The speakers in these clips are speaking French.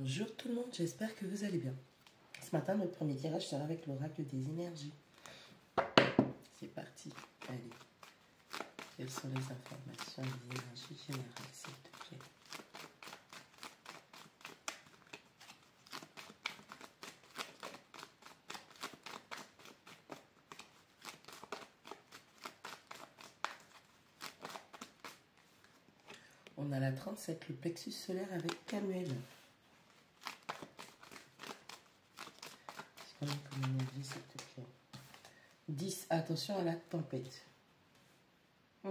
Bonjour tout le monde, j'espère que vous allez bien. Ce matin, notre premier tirage sera avec l'oracle des énergies. C'est parti. Allez. Quelles sont les informations des énergies générales, s'il te plaît? On a la 37, le plexus solaire avec Camuel. Comme énergie, s'il te plaît. 10, attention à la tempête. Il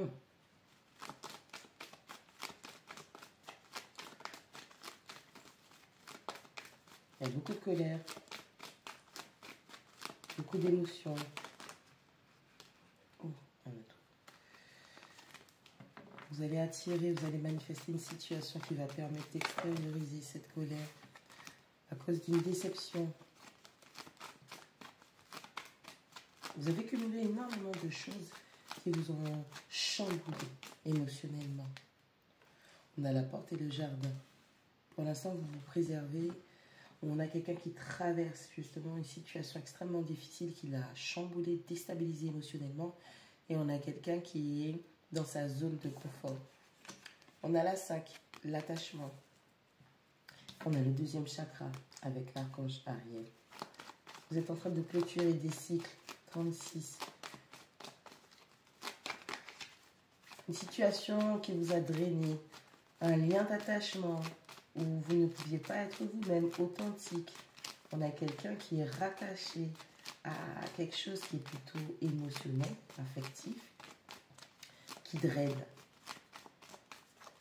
y a beaucoup de colère, beaucoup d'émotions. Vous allez attirer, vous allez manifester une situation qui va permettre d'extérioriser cette colère à cause d'une déception. Vous avez cumulé énormément de choses qui vous ont chamboulé émotionnellement. On a la porte et le jardin. Pour l'instant, vous vous préservez. On a quelqu'un qui traverse justement une situation extrêmement difficile qui l'a chamboulé, déstabilisé émotionnellement. Et on a quelqu'un qui est dans sa zone de confort. On a la 5, l'attachement. On a le deuxième chakra avec l'archange Ariel. Vous êtes en train de clôturer des cycles. 36. Une situation qui vous a drainé. Un lien d'attachement où vous ne pouviez pas être vous-même authentique. On a quelqu'un qui est rattaché à quelque chose qui est plutôt émotionnel, affectif, qui draine.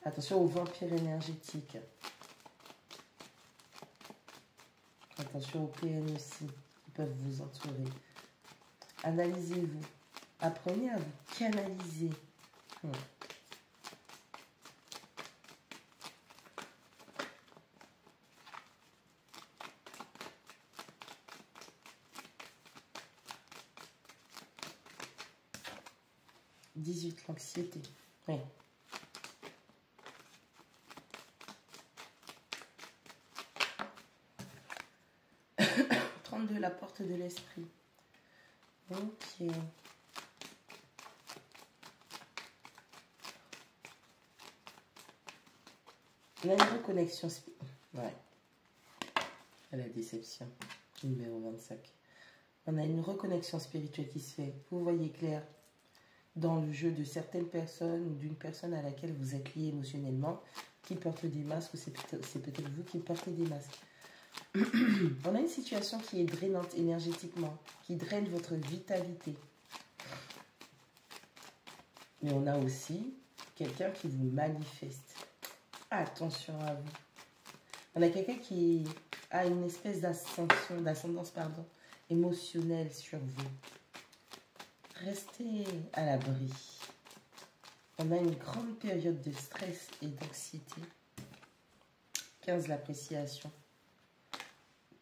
Attention aux vampires énergétiques. Attention aux PN aussi, qui peuvent vous entourer. Analysez-vous. Apprenez à vous canaliser. 18, l'anxiété. Oui. De la porte de l'esprit. Ok. On a une reconnexion. Ouais. À la déception. Numéro 25. On a une reconnexion spirituelle qui se fait. Vous voyez clair dans le jeu de certaines personnes ou d'une personne à laquelle vous êtes lié émotionnellement qui porte des masques ou c'est peut-être vous qui portez des masques. On a une situation qui est drainante énergétiquement, qui draine votre vitalité. Mais on a aussi quelqu'un qui vous manifeste. Attention à vous. On a quelqu'un qui a une espèce d'ascendance émotionnelle sur vous. Restez à l'abri. On a une grande période de stress et d'anxiété. 15, l'appréciation.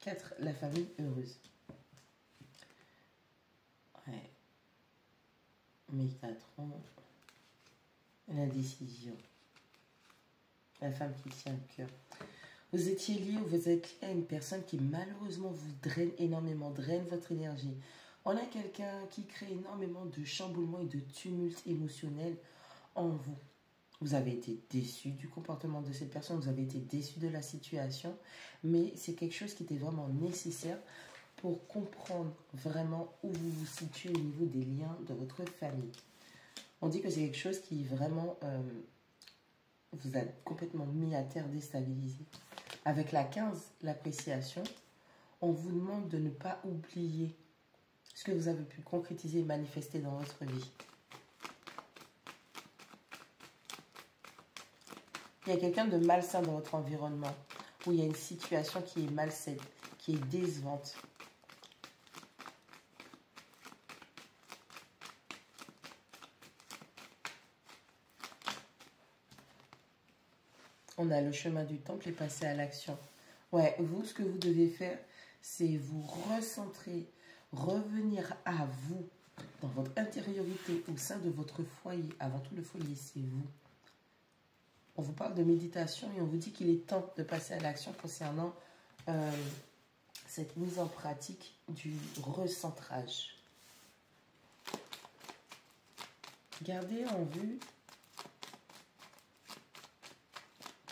4, la famille heureuse. Ouais. Métatron. La décision. La femme qui tient le cœur. Vous étiez lié ou vous êtes lié à une personne qui malheureusement vous draine énormément, draine votre énergie. On a quelqu'un qui crée énormément de chamboulements et de tumultes émotionnels en vous. Vous avez été déçu du comportement de cette personne, vous avez été déçu de la situation, mais c'est quelque chose qui était vraiment nécessaire pour comprendre vraiment où vous vous situez au niveau des liens de votre famille. On dit que c'est quelque chose qui vraiment vous a complètement mis à terre, déstabilisé. Avec la 15, l'appréciation, on vous demande de ne pas oublier ce que vous avez pu concrétiser et manifester dans votre vie. Il y a quelqu'un de malsain dans votre environnement, où il y a une situation qui est malsaine, qui est décevante. On a le chemin du temple et passer à l'action. Ouais, vous, ce que vous devez faire, c'est vous recentrer, revenir à vous, dans votre intériorité, au sein de votre foyer. Avant tout, le foyer, c'est vous. On vous parle de méditation et on vous dit qu'il est temps de passer à l'action concernant cette mise en pratique du recentrage. Gardez en vue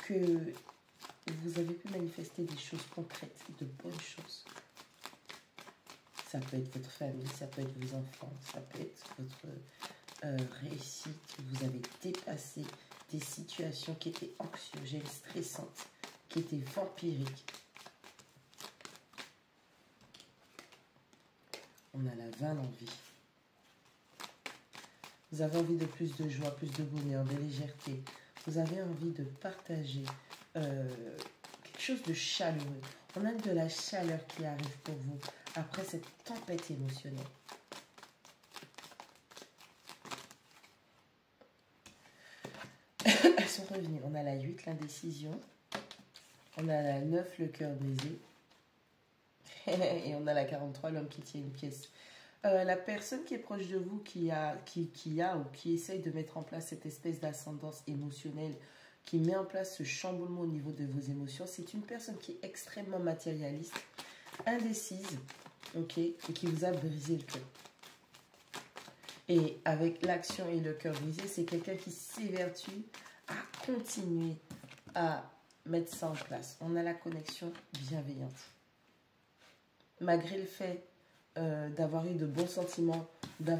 que vous avez pu manifester des choses concrètes, de bonnes choses. Ça peut être votre famille, ça peut être vos enfants, ça peut être votre réussite. Vous avez dépassé des situations qui étaient anxiogènes, stressantes, qui étaient vampiriques. On a la 20 en vie. Vous avez envie de plus de joie, plus de bonheur, de légèreté. Vous avez envie de partager quelque chose de chaleureux. On a de la chaleur qui arrive pour vous après cette tempête émotionnelle. Elles sont revenues. On a la 8, l'indécision. On a la 9, le cœur brisé. Et on a la 43, l'homme qui tient une pièce. La personne qui est proche de vous, qui essaye de mettre en place cette espèce d'ascendance émotionnelle, qui met en place ce chamboulement au niveau de vos émotions, c'est une personne qui est extrêmement matérialiste, indécise, ok, et qui vous a brisé le cœur. Et avec l'action et le cœur brisé, c'est quelqu'un qui s'évertue à continuer à mettre ça en place. On a la connexion bienveillante. Malgré le fait d'avoir eu de bons sentiments, l'un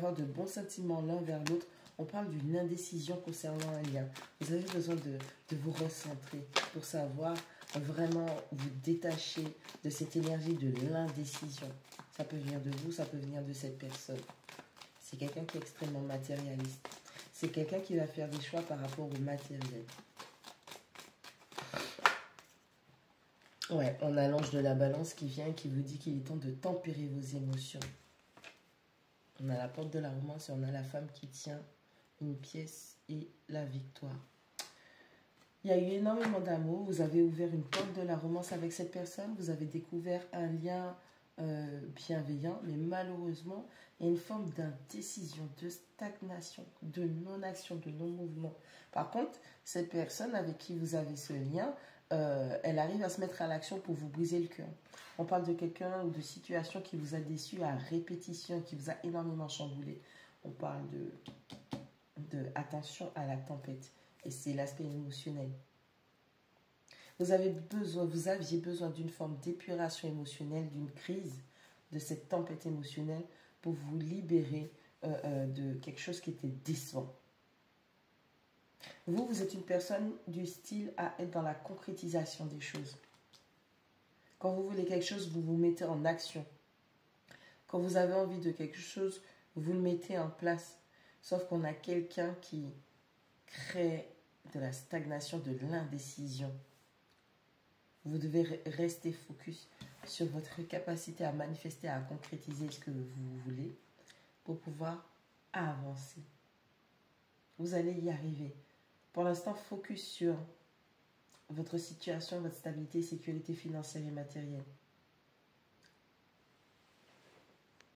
vers l'autre, on parle d'une indécision concernant un lien. Vous avez besoin de vous recentrer pour savoir vraiment vous détacher de cette énergie de l'indécision. Ça peut venir de vous, ça peut venir de cette personne. C'est quelqu'un qui est extrêmement matérialiste. C'est quelqu'un qui va faire des choix par rapport au matériel. Ouais, on a l'ange de la balance qui vient et qui vous dit qu'il est temps de tempérer vos émotions. On a la porte de la romance et on a la femme qui tient une pièce et la victoire. Il y a eu énormément d'amour. Vous avez ouvert une porte de la romance avec cette personne. Vous avez découvert un lien bienveillant. Mais malheureusement, il y a une forme d'indécision, de stagnation, de non-action, de non-mouvement. Par contre, cette personne avec qui vous avez ce lien, elle arrive à se mettre à l'action pour vous briser le cœur. On parle de quelqu'un ou de situation qui vous a déçu à répétition, qui vous a énormément chamboulé. On parle de attention à la tempête. Et c'est l'aspect émotionnel. Vous aviez besoin d'une forme d'épuration émotionnelle, d'une crise, de cette tempête émotionnelle pour vous libérer de quelque chose qui était décevant. Vous êtes une personne du style à être dans la concrétisation des choses. Quand vous voulez quelque chose, vous vous mettez en action. Quand vous avez envie de quelque chose, vous le mettez en place. Sauf qu'on a quelqu'un qui crée de la stagnation, de l'indécision. Vous devez rester focus sur votre capacité à manifester, à concrétiser ce que vous voulez pour pouvoir avancer. Vous allez y arriver. Pour l'instant, focus sur votre situation, votre stabilité, sécurité financière et matérielle.